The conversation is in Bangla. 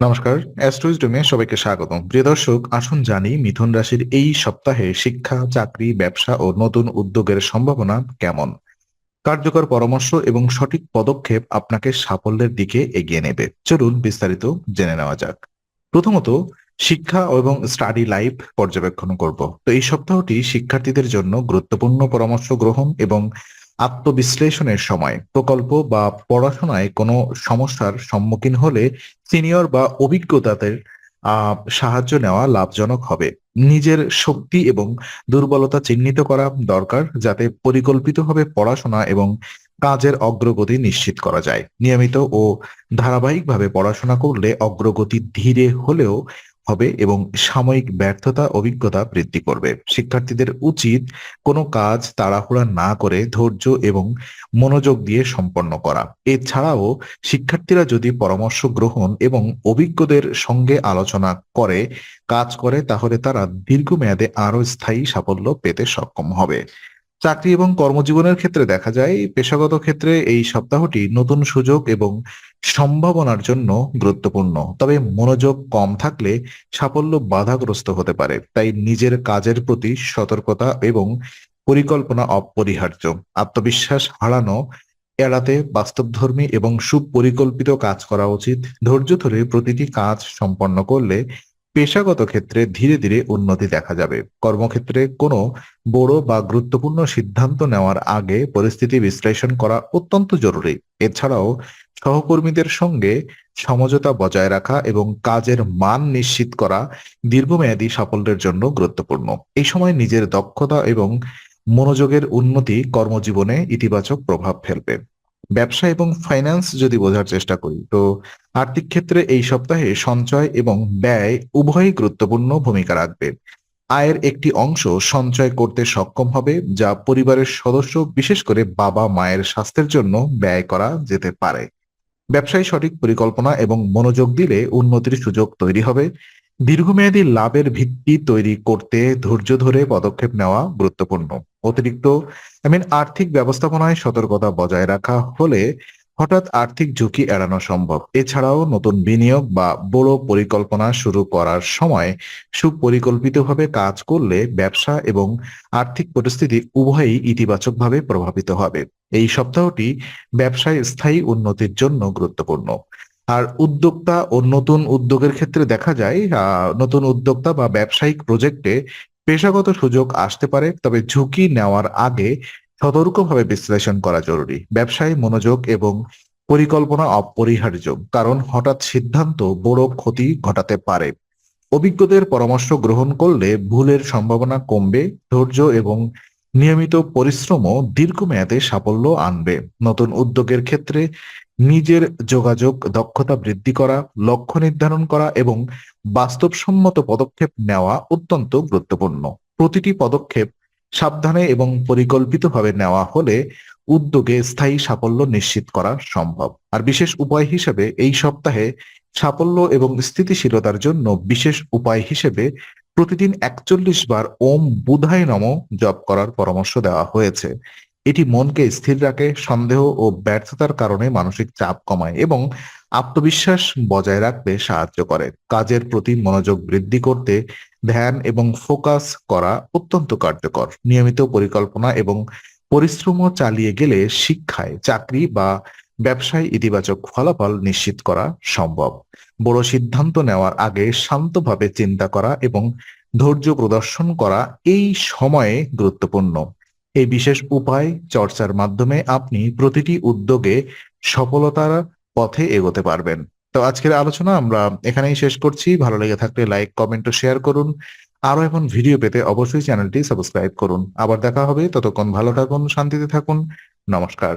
নমস্কার, অ্যাস্ট্রোইজডমে সবাইকে স্বাগতম। প্রিয় দর্শক, আসুন জানি মিথুন রাশির এই সপ্তাহে শিক্ষা, চাকরি, ব্যবসা ও নতুন উদ্যোগের সম্ভাবনা কেমন। কার্যকর পরামর্শ এবং সঠিক পদক্ষেপ আপনাকে সাফল্যের দিকে এগিয়ে নেবে। চলুন বিস্তারিত জেনে নেওয়া যাক। প্রথমত, শিক্ষা এবং স্টাডি লাইফ পর্যবেক্ষণ করব। তো এই সপ্তাহটি শিক্ষার্থীদের জন্য গুরুত্বপূর্ণ পরামর্শ গ্রহণ এবং আত্মবিশ্লেষণের সময়। প্রকল্প বা পড়াশোনায় কোনো সমস্যার সম্মুখীন হলে সিনিয়র বা অভিজ্ঞতাদের সাহায্য নেওয়া লাভজনক হবে। নিজের শক্তি এবং দুর্বলতা চিহ্নিত করা দরকার, যাতে পরিকল্পিতভাবে পড়াশোনা এবং কাজের অগ্রগতি নিশ্চিত করা যায়। নিয়মিত ও ধারাবাহিকভাবে পড়াশোনা করলে অগ্রগতি ধীরে হলেও হবে এবং সাময়িক ব্যর্থতা অভিজ্ঞতা বৃদ্ধি করবে। শিক্ষার্থীদের উচিত কোনো কাজ তাড়াহুড়া না করে ধৈর্য এবং মনোযোগ দিয়ে সম্পন্ন করা। এছাড়াও শিক্ষার্থীরা যদি পরামর্শ গ্রহণ এবং অভিজ্ঞদের সঙ্গে আলোচনা করে কাজ করে, তাহলে তারা দীর্ঘমেয়াদে আরো স্থায়ী সাফল্য পেতে সক্ষম হবে। চাকরি এবং কর্মজীবনের ক্ষেত্রে দেখা যায়, পেশাগত ক্ষেত্রে এই সপ্তাহটি নতুন সুযোগ এবং সম্ভাবনার জন্য গুরুত্বপূর্ণ। তবে মনোযোগ কম থাকলে সাফল্য বাধাগ্রস্ত হতে পারে। তাই নিজের কাজের প্রতি সতর্কতা এবং পরিকল্পনা অপরিহার্য। আত্মবিশ্বাস হারানো এড়াতে বাস্তবধর্মী এবং সুপরিকল্পিত কাজ করা উচিত। ধৈর্য ধরে প্রতিটি কাজ সম্পন্ন করলে পেশাগত ক্ষেত্রে ধীরে ধীরে উন্নতি দেখা যাবে। কর্মক্ষেত্রে কোনো বড় বা গুরুত্বপূর্ণ সিদ্ধান্ত নেওয়ার আগে পরিস্থিতি বিশ্লেষণ করা অত্যন্ত জরুরি। এছাড়াও সহকর্মীদের সঙ্গে সমঝোতা বজায় রাখা এবং কাজের মান নিশ্চিত করা দীর্ঘমেয়াদী সাফল্যের জন্য গুরুত্বপূর্ণ। এই সময় নিজের দক্ষতা এবং মনোযোগের উন্নতি কর্মজীবনে ইতিবাচক প্রভাব ফেলবে। ব্যবসা এবং ফাইন্যান্স যদি বোঝার চেষ্টা করি, তো আর্থিক ক্ষেত্রে এই সপ্তাহে সঞ্চয় এবং ব্যয় উভয়ই গুরুত্বপূর্ণ ভূমিকা রাখবে। আয়ের একটি অংশ সঞ্চয় করতে সক্ষম হবে, যা পরিবারের সদস্য, বিশেষ করে বাবা মায়ের স্বাস্থ্যের জন্য ব্যয় করা যেতে পারে। ব্যবসায় সঠিক পরিকল্পনা এবং মনোযোগ দিলে উন্নতির সুযোগ তৈরি হবে। দীর্ঘমেয়াদী লাভের ভিত্তি তৈরি করতে ধৈর্য ধরে পদক্ষেপ নেওয়া গুরুত্বপূর্ণ। অতিরিক্ত আর্থিক ব্যবস্থাপনায় সতর্কতা বজায় রাখা হলে হঠাৎ আর্থিক ঝুঁকি এড়ানো সম্ভব। এছাড়াও নতুন বিনিয়োগ বা বড় পরিকল্পনা শুরু করার সময় সুপরিকল্পিতভাবে কাজ করলে ব্যবসা এবং আর্থিক পরিস্থিতি উভয়ই ইতিবাচকভাবে প্রভাবিত হবে। এই সপ্তাহটি ব্যবসায় স্থায়ী উন্নতির জন্য গুরুত্বপূর্ণ। আর উদ্যোক্তা ও নতুন উদ্যোগের ক্ষেত্রে দেখা যায়, নতুন উদ্যোক্তা বা ব্যবসায়িক প্রজেক্টে পেশাগত সুযোগ আসতে পারে, তবে ঝুঁকি নেওয়ার আগে সতর্কভাবে বিশ্লেষণ করা জরুরি। ব্যবসায় মনোযোগ এবং পরিকল্পনা অপরিহার্য, কারণ হঠাৎ সিদ্ধান্ত বড় ক্ষতি ঘটাতে পারে। অভিজ্ঞদের পরামর্শ গ্রহণ করলে ভুলের সম্ভাবনা কমবে। ধৈর্য এবং নিয়মিত পরিশ্রমও দীর্ঘমেয়াদে সাফল্য আনবে। নতুন উদ্যোগের ক্ষেত্রে নিজের যোগাযোগ দক্ষতা বৃদ্ধি করা, লক্ষ্য নির্ধারণ করা এবং বাস্তবসম্মত পদক্ষেপ নেওয়া অত্যন্ত গুরুত্বপূর্ণ। প্রতিটি পদক্ষেপ সাবধানে এবং পরিকল্পিতভাবে নেওয়া হলে উদ্যোগে স্থায়ী সাফল্য নিশ্চিত করা সম্ভব। আর বিশেষ উপায় হিসেবে এই সপ্তাহে সাফল্য এবং স্থিতিশীলতার জন্য বিশেষ উপায় হিসেবে প্রতিদিন ৪১ বার ওম বুধায় নম জপ করার পরামর্শ দেওয়া হয়েছে। এটি মনকে স্থির রাখে, সন্দেহ ও ব্যর্থতার কারণে মানসিক চাপ কমায় এবং আত্মবিশ্বাস বজায় রাখতে সাহায্য করে। কাজের প্রতি মনোযোগ বৃদ্ধি করতে ধ্যান এবং ফোকাস করা অত্যন্ত কার্যকর। নিয়মিত পরিকল্পনা এবং পরিশ্রমও চালিয়ে গেলে শিক্ষায়, চাকরি বা ব্যবসায় ইতিবাচক ফলাফল নিশ্চিত করা সম্ভব। বড় সিদ্ধান্ত নেওয়ার আগে শান্তভাবে চিন্তা করা এবং ধৈর্য প্রদর্শন করা এই সময়ে গুরুত্বপূর্ণ। এই বিশেষ উপায় চর্চার মাধ্যমে আপনি প্রতিটি উদ্যোগে সফলতার পথে এগোতে পারবেন। তো আজকের আলোচনা আমরা এখানেই শেষ করছি। ভালো লেগে থাকলে লাইক, কমেন্ট ও শেয়ার করুন। আরো এমন ভিডিও পেতে অবশ্যই চ্যানেলটি সাবস্ক্রাইব করুন। আবার দেখা হবে, ততক্ষণ ভালো থাকুন, শান্তিতে থাকুন। নমস্কার।